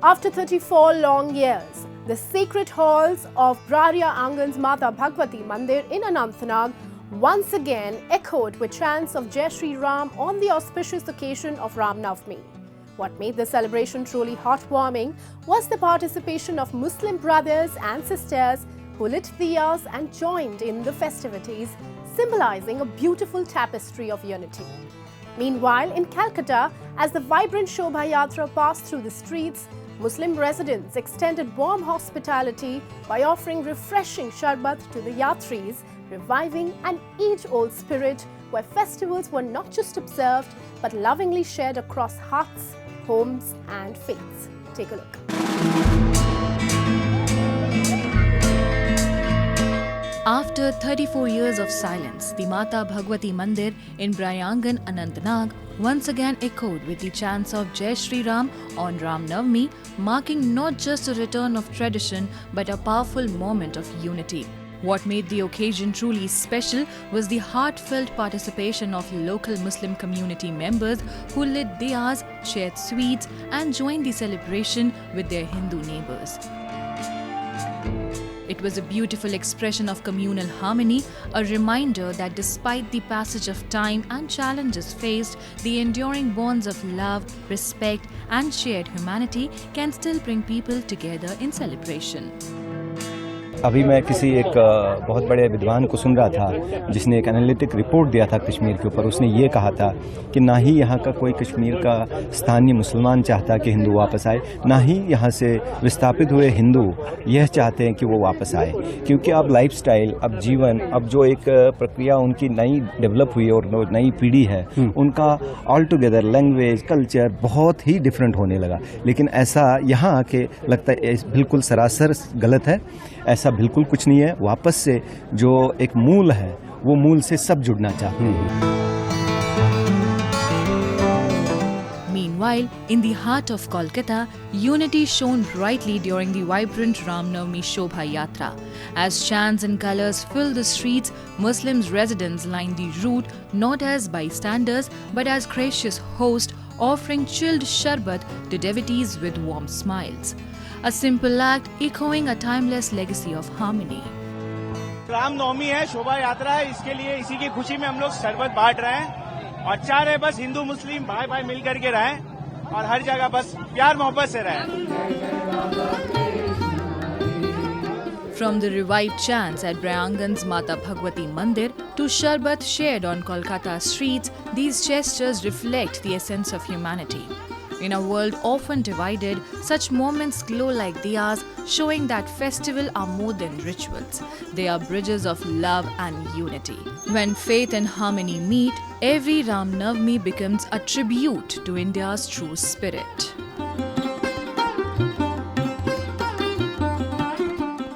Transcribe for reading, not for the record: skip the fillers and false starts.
After 34 long years, the sacred halls of Brariangan's Mata Bhagwati Mandir in Anantnag once again echoed with chants of Jai Shri Ram on the auspicious occasion of Ram Navmi. What made the celebration truly heartwarming was the participation of Muslim brothers and sisters who lit diyas and joined in the festivities, symbolizing a beautiful tapestry of unity. Meanwhile, in Kolkata, as the vibrant ShobhaYatra passed through the streets, Muslim residents extended warm hospitality by offering refreshing sharbat to the yatris, reviving an age-old spirit where festivals were not just observed but lovingly shared across hearts, homes and faiths. Take a look. After 34 years of silence, the Mata Bhagwati Mandir in Brariangan, Anantnag once again echoed with the chants of Jai Shri Ram on Ram Navmi, marking not just a return of tradition but a powerful moment of unity. What made the occasion truly special was the heartfelt participation of local Muslim community members who lit diyas, shared sweets and joined the celebration with their Hindu neighbors. It was a beautiful expression of communal harmony, a reminder that despite the passage of time and challenges faced, the enduring bonds of love, respect and shared humanity can still bring people together in celebration. अभी मैं किसी एक बहुत बड़े विद्वान को सुन रहा था जिसने एक एनालिटिक रिपोर्ट दिया था कश्मीर के ऊपर। उसने ये कहा था कि ना ही यहाँ का कोई कश्मीर का स्थानीय मुसलमान चाहता कि हिंदू वापस आए, ना ही यहाँ से विस्थापित हुए हिंदू यह चाहते हैं कि वो वापस आए, क्योंकि अब लाइफस्टाइल, अब जीवन, अब जो एक प्रक्रिया उनकी नई डेवलप हुई और नई पीढ़ी है उनका ऑल टुगेदर लैंग्वेज, कल्चर बहुत ही डिफरेंट होने लगा। लेकिन ऐसा यहाँ आके लगता है बिल्कुल सरासर गलत है, ऐसा बिल्कुल कुछ नहीं है। वापस से जो एक मूल है वो मूल से सब जुड़ना चाहते हैं। Meanwhile, in the heart of Kolkata, unity shone brightly during the vibrant Ram Navmi ShobhaYatra. As chants and colors filled the streets, Muslims residents lined the route not as bystanders but as gracious hosts, offering chilled sharbat to devotees with warm smiles. A simple act echoing a timeless legacy of harmony. Ram Navami है, शोभा यात्रा है, इसके लिए इसी की खुशी में हम लोग शरबत बांट रहे हैं और चाह रहे बस हिंदू मुस्लिम भाई भाई मिल करके रहें और हर जगह बस प्यार मोहब्बत से रहें। From the revived chants at Brariangan's Mata Bhagwati Mandir to sharbat shared on Kolkata streets, these gestures reflect the essence of humanity. In a world often divided, such moments glow like diyas, showing that festivals are more than rituals. They are bridges of love and unity. When faith and harmony meet, every Ram Navmi becomes a tribute to India's true spirit.